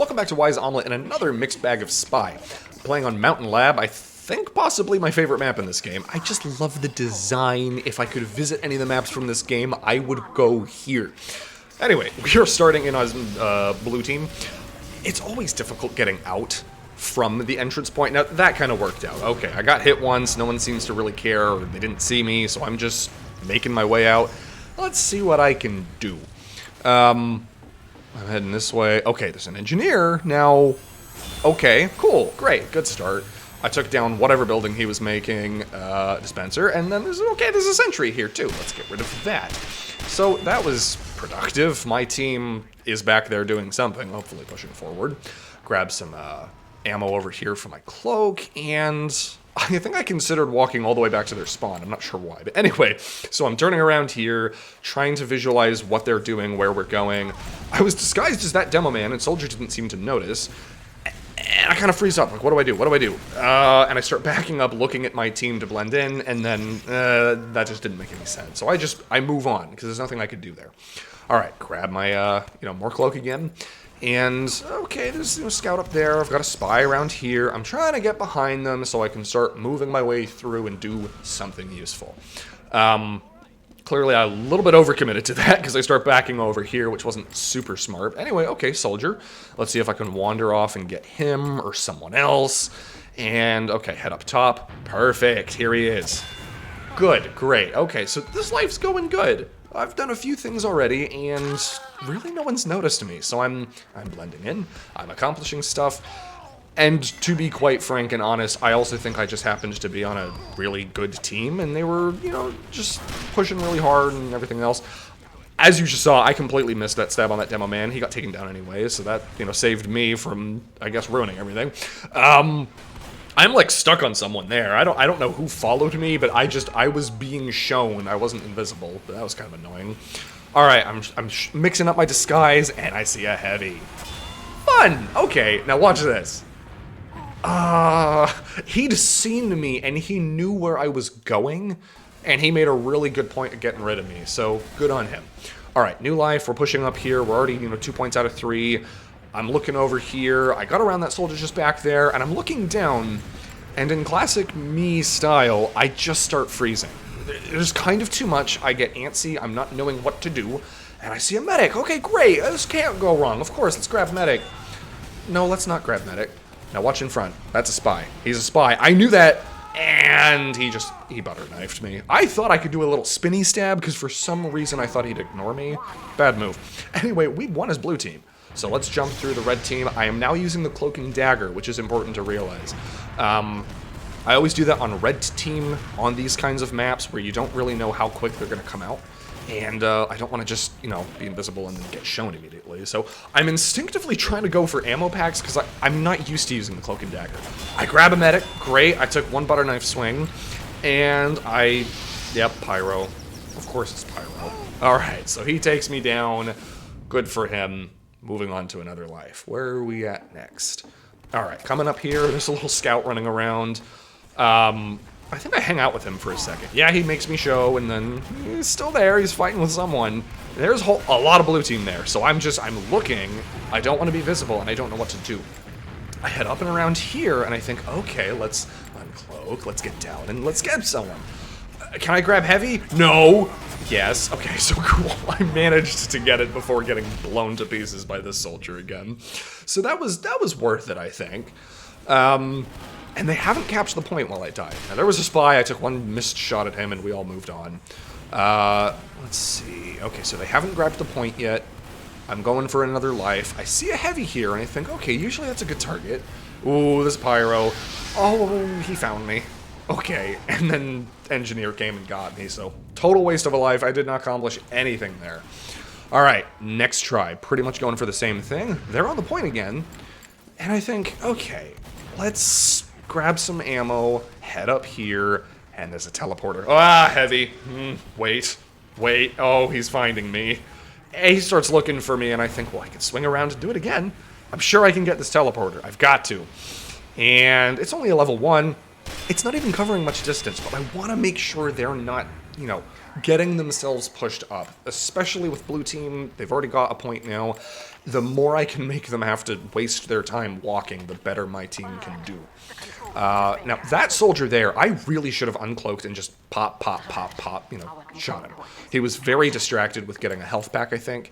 Welcome back to Wise Omelet and another mixed bag of Spy. Playing on Mountain Lab, I think possibly my favorite map in this game. I just love the design. If I could visit any of the maps from this game, I would go here. Anyway, we are starting in as blue team. It's always difficult getting out from the entrance point. Now, that kind of worked out. Okay, I got hit once, no one seems to really care, or they didn't see me, so I'm just making my way out. Let's see what I can do. I'm heading this way. Okay, there's an engineer. Now, okay, cool, great, good start. I took down whatever building he was making, dispenser, and then there's a sentry here too. Let's get rid of that. So that was productive. My team is back there doing something, hopefully pushing forward. Grab some ammo over here for my cloak, and I think I considered walking all the way back to their spawn. I'm not sure why, but anyway, so I'm turning around here, trying to visualize what they're doing, where we're going. I was disguised as that demo man, and soldier didn't seem to notice. And I kind of freeze up, like, what do I do? What do I do? And I start backing up, looking at my team to blend in, and then that just didn't make any sense. So I move on, because there's nothing I could do there. All right, grab my, more cloak again. And, okay, there's a scout up there. I've got a spy around here. I'm trying to get behind them so I can start moving my way through and do something useful. Clearly, I a little bit overcommitted to that because I start backing over here, which wasn't super smart. Anyway, okay, soldier. Let's see if I can wander off and get him or someone else. And, okay, head up top. Perfect. Here he is. Good. Great. Okay, so this life's going good. I've done a few things already, and really no one's noticed me, so I'm blending in, I'm accomplishing stuff, and to be quite frank and honest, I also think I just happened to be on a really good team, and they were, just pushing really hard and everything else. As you just saw, I completely missed that stab on that demo man. He got taken down anyway, so that, saved me from, I guess, ruining everything. I'm like stuck on someone there. I don't know who followed me, but I was being shown. I wasn't invisible, but that was kind of annoying. All right, I'm mixing up my disguise, and I see a heavy. Fun. Okay, now watch this. He'd seen me, and he knew where I was going, and he made a really good point of getting rid of me. So good on him. All right, new life. We're pushing up here. We're already 2 points out of 3. I'm looking over here, I got around that soldier just back there, and I'm looking down, and in classic me style, I just start freezing. There's kind of too much, I get antsy, I'm not knowing what to do, and I see a medic. Okay, great, this can't go wrong. Of course, let's grab medic. No, let's not grab medic. Now watch in front, that's a spy. He's a spy, I knew that, and he butter knifed me. I thought I could do a little spinny stab, because for some reason I thought he'd ignore me. Bad move. Anyway, we won as blue team. So let's jump through the red team. I am now using the cloaking dagger, which is important to realize. I always do that on red team on these kinds of maps where you don't really know how quick they're going to come out. And I don't want to just, be invisible and then get shown immediately. So I'm instinctively trying to go for ammo packs because I'm not used to using the cloaking dagger. I grab a medic. Great. I took one butter knife swing. And yep, pyro. Of course it's pyro. All right, so he takes me down. Good for him. Moving on to another life. Where are we at next? All right, coming up here, there's a little scout running around. I think I hang out with him for a second. Yeah, he makes me show, and then he's still there. He's fighting with someone. There's a lot of blue team there, so I'm looking. I don't want to be visible, and I don't know what to do. I head up and around here, and I think, okay, let's uncloak, let's get down, and let's get someone. Can I grab heavy? No. Yes. Okay, so cool. I managed to get it before getting blown to pieces by this soldier again. So that was worth it, I think. And they haven't captured the point while I died. Now, there was a spy. I took one missed shot at him, and we all moved on. Let's see. Okay, so they haven't grabbed the point yet. I'm going for another life. I see a heavy here, and I think, okay, usually that's a good target. Ooh, this pyro. Oh, he found me. Okay, and then engineer came and got me, so total waste of a life. I did not accomplish anything there. All right, next try. Pretty much going for the same thing. They're on the point again, and I think, okay, let's grab some ammo, head up here, and there's a teleporter. Ah, heavy. Wait. Oh, he's finding me. He starts looking for me, and I think, well, I can swing around and do it again. I'm sure I can get this teleporter. I've got to. And it's only a level 1. It's not even covering much distance, but I want to make sure they're not you know, getting themselves pushed up, especially with blue team. They've already got a point now. The more I can make them have to waste their time walking, the better my team can do. Now, that soldier there, I really should have uncloaked and just pop, pop, pop, pop, you know, shot him. He was very distracted with getting a health back, I think.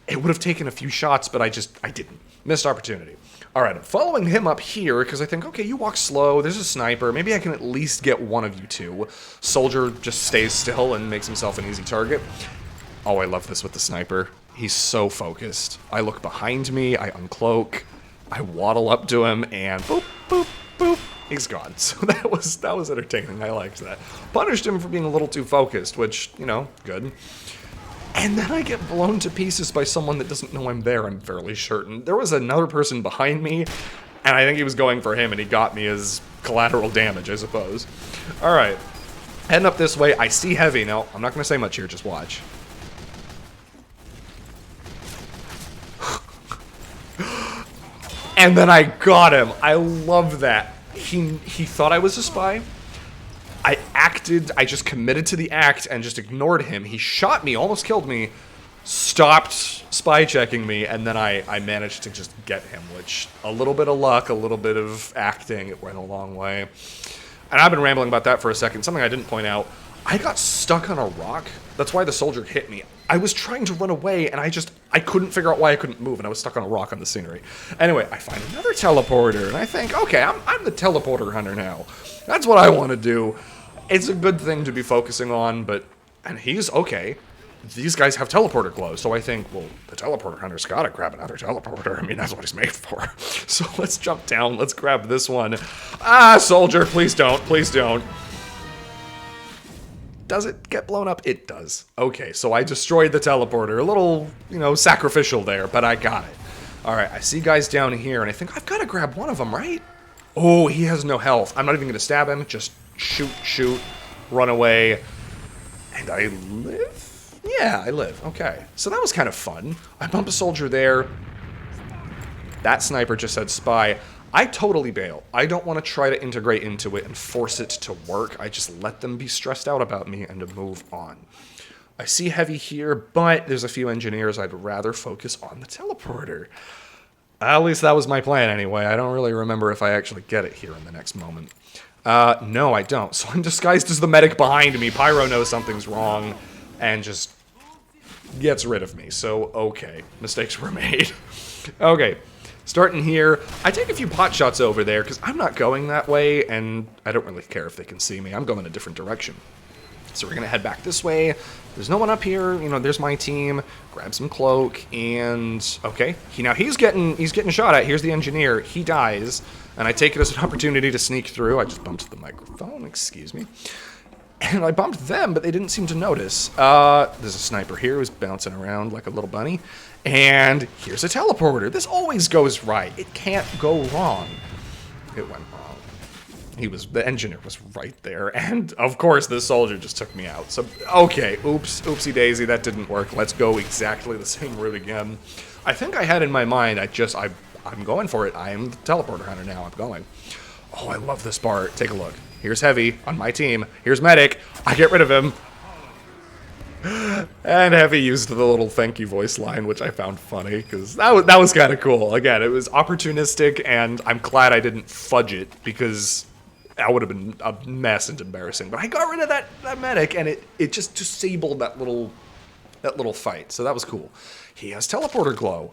It would have taken a few shots, but I didn't. Missed opportunity. All right, I'm following him up here because I think, okay, you walk slow. There's a sniper. Maybe I can at least get one of you two. Soldier just stays still and makes himself an easy target. Oh, I love this with the sniper. He's so focused. I look behind me. I uncloak. I waddle up to him, and boop, boop, boop. He's gone. So that was entertaining. I liked that. Punished him for being a little too focused, which, you know, good. And then I get blown to pieces by someone that doesn't know I'm there, I'm fairly certain. There was another person behind me, and I think he was going for him, and he got me as collateral damage, I suppose. All right. Heading up this way, I see Heavy. Now, I'm not going to say much here, just watch. And then I got him. I love that. He thought I was a spy. I just committed to the act and just ignored him. He shot me, almost killed me, stopped spy checking me, and then I managed to just get him, which a little bit of luck, a little bit of acting, it went a long way. And I've been rambling about that for a second. Something I didn't point out, I got stuck on a rock. That's why the soldier hit me. I was trying to run away, and I couldn't figure out why I couldn't move, and I was stuck on a rock on the scenery. Anyway, I find another teleporter, and I think, okay, I'm the teleporter hunter now. That's what I want to do. It's a good thing to be focusing on, and he's okay. These guys have teleporter glow, so I think, well, the teleporter hunter's gotta grab another teleporter. I mean, that's what he's made for. So let's jump down, let's grab this one. Ah, soldier, please don't, please don't. Does it get blown up? It does. Okay, so I destroyed the teleporter. A little, you know, sacrificial there, but I got it. All right, I see guys down here, and I think I've got to grab one of them, right? Oh, he has no health. I'm not even going to stab him. Just shoot, run away. And I live? Yeah, I live. Okay, so that was kind of fun. I bump a soldier there. That sniper just said spy. I totally bail. I don't want to try to integrate into it and force it to work. I just let them be stressed out about me and to move on. I see Heavy here, but there's a few engineers. I'd rather focus on the teleporter. At least that was my plan anyway. I don't really remember if I actually get it here in the next moment. No, I don't. So I'm disguised as the medic behind me. Pyro knows something's wrong and just gets rid of me. So, okay. Mistakes were made. Okay. Starting here, I take a few pot shots over there because I'm not going that way, and I don't really care if they can see me. I'm going a different direction. So we're going to head back this way. There's no one up here. You know, there's my team. Grab some cloak, and okay. He's getting shot at. Here's the engineer. He dies, and I take it as an opportunity to sneak through. I just bumped the microphone. Excuse me. And I bumped them, but they didn't seem to notice. There's a sniper here who's bouncing around like a little bunny. And here's a teleporter. This always goes right. It can't go wrong. It went wrong. The engineer was right there. And, of course, the soldier just took me out. So, okay, oopsie daisy, that didn't work. Let's go exactly the same route again. I think I had in my mind, I'm going for it. I am the teleporter hunter now. I'm going. Oh, I love this part. Take a look. Here's Heavy on my team. Here's Medic. I get rid of him. And Heavy used the little thank you voice line, which I found funny, because that was kind of cool. Again, it was opportunistic, and I'm glad I didn't fudge it, because that would have been a mess and embarrassing. But I got rid of that Medic, and it just disabled that little fight, so that was cool. He has teleporter glow.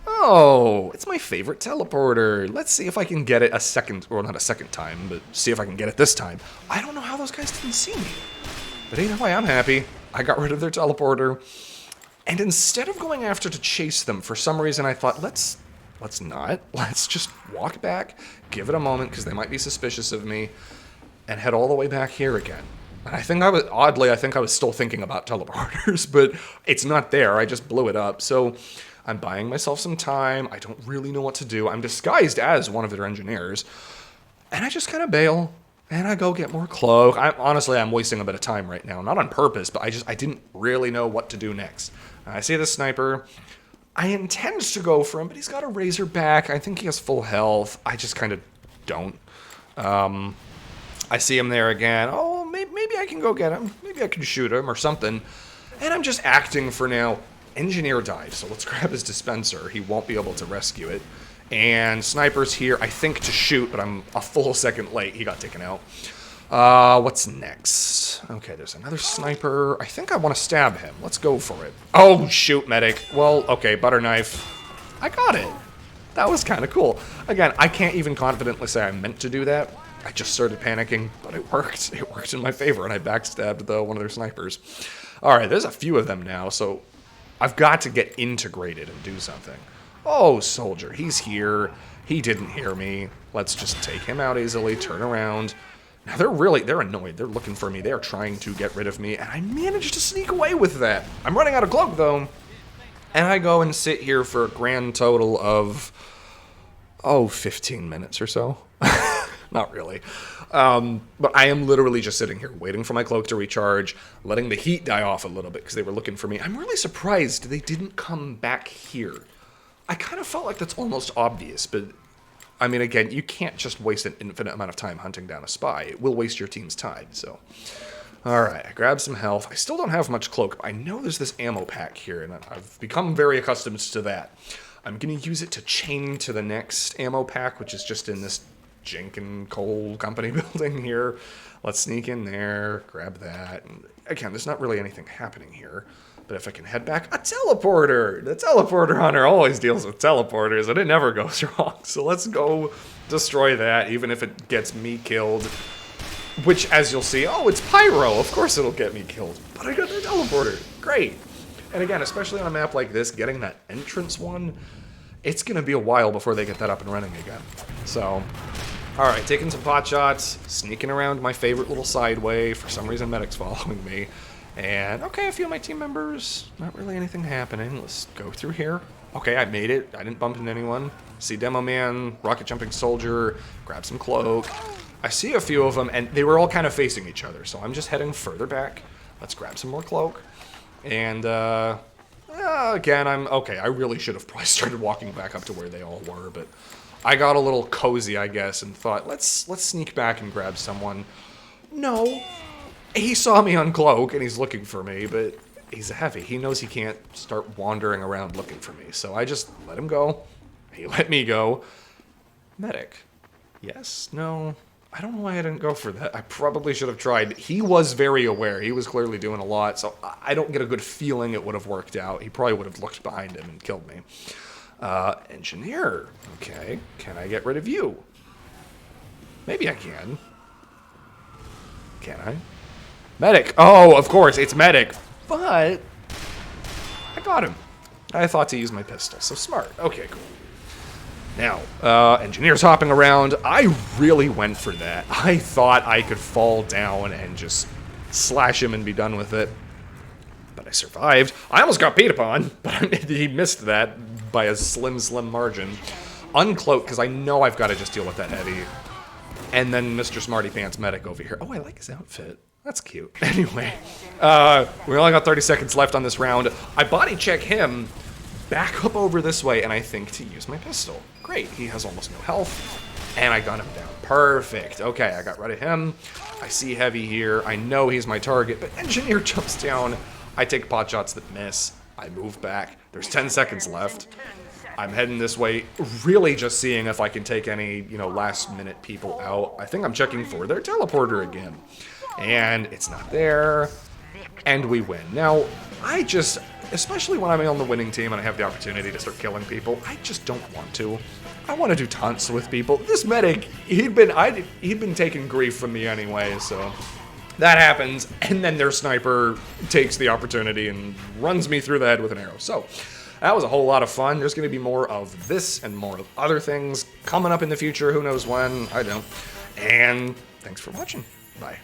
Oh, it's my favorite teleporter. Let's see if I can get it a second, or not a second time, but see if I can get it this time. I don't know how those guys didn't see me. But either way, I'm happy. I got rid of their teleporter. And instead of going after to chase them, for some reason I thought, let's not. Let's just walk back, give it a moment, because they might be suspicious of me, and head all the way back here again. And I think I was still thinking about teleporters, but it's not there. I just blew it up. So I'm buying myself some time. I don't really know what to do. I'm disguised as one of their engineers. And I just kind of bail. And I go get more cloak. Honestly, I'm wasting a bit of time right now. Not on purpose, but I didn't really know what to do next. I see the sniper. I intend to go for him, but he's got a razor back. I think he has full health. I just kind of don't. I see him there again. Oh, maybe I I can go get him. Maybe I can shoot him or something. And I'm just acting for now. Engineer died, so let's grab his dispenser. He won't be able to rescue it. And Sniper's here, I think, to shoot, but I'm a full second late. He got taken out. What's next? Okay, there's another Sniper. I think I want to stab him. Let's go for it. Oh, shoot, medic. Well, okay, butter knife. I got it. That was kind of cool. Again, I can't even confidently say I meant to do that. I just started panicking, but it worked. It worked in my favor, and I backstabbed one of their snipers. All right, there's a few of them now, so I've got to get integrated and do something. Oh, soldier, he's here. He didn't hear me. Let's just take him out easily, turn around. Now, they're annoyed. They're looking for me. They are trying to get rid of me, and I managed to sneak away with that. I'm running out of cloak, though. And I go and sit here for a grand total of, 15 minutes or so. Not really. But I am literally just sitting here waiting for my cloak to recharge, letting the heat die off a little bit because they were looking for me. I'm really surprised they didn't come back here. I kind of felt like that's almost obvious, but I mean, again, you can't just waste an infinite amount of time hunting down a spy. It will waste your team's time, so. All right, I grabbed some health. I still don't have much cloak, but I know there's this ammo pack here, and I've become very accustomed to that. I'm going to use it to chain to the next ammo pack, which is just in this Jenkin Coal Company building here. Let's sneak in there, grab that. And again, there's not really anything happening here. But if I can head back, a teleporter! The teleporter hunter always deals with teleporters, and it never goes wrong. So let's go destroy that, even if it gets me killed. Which, as you'll see, it's Pyro. Of course it'll get me killed. But I got the teleporter. Great. And again, especially on a map like this, getting that entrance one, it's going to be a while before they get that up and running again. So, all right, taking some pot shots, sneaking around my favorite little sideway. For some reason, Medic's following me. And, okay, a few of my team members, not really anything happening. Let's go through here. Okay, I made it. I didn't bump into anyone. See Demo Man, Rocket Jumping Soldier, grab some cloak. I see a few of them, and they were all kind of facing each other, so I'm just heading further back. Let's grab some more cloak. And, again, I really should have probably started walking back up to where they all were, but I got a little cozy, I guess, and thought, let's sneak back and grab someone. No. He saw me uncloak, and he's looking for me, but he's a heavy. He knows he can't start wandering around looking for me, so I just let him go. He let me go. Medic. Yes? No? I don't know why I didn't go for that. I probably should have tried. He was very aware. He was clearly doing a lot, so I don't get a good feeling it would have worked out. He probably would have looked behind him and killed me. Engineer. Okay. Can I get rid of you? Maybe I can. Can I? Medic. Oh, of course, it's Medic. But I got him. I thought to use my pistol, so smart. Okay, cool. Now, Engineer's hopping around. I really went for that. I thought I could fall down and just slash him and be done with it. But I survived. I almost got beat upon, but he missed that by a slim, slim margin. Uncloak, because I know I've got to just deal with that heavy. And then Mr. Smarty Pants Medic over here. Oh, I like his outfit. That's cute. Anyway, we only got 30 seconds left on this round. I body check him, back up over this way, and I think to use my pistol. Great, he has almost no health, and I gun him down. Perfect. Okay, I got rid of him. I see Heavy here. I know he's my target, but Engineer jumps down. I take pot shots that miss. I move back. There's 10 seconds left. I'm heading this way, really just seeing if I can take any, last-minute people out. I think I'm checking for their teleporter again. And it's not there, and we win. Now, especially when I'm on the winning team and I have the opportunity to start killing people, I just don't want to. I want to do taunts with people. This medic, he'd been taking grief from me anyway, so that happens, and then their sniper takes the opportunity and runs me through the head with an arrow. So that was a whole lot of fun. There's going to be more of this and more of other things coming up in the future. Who knows when? I don't. And thanks for watching. Bye.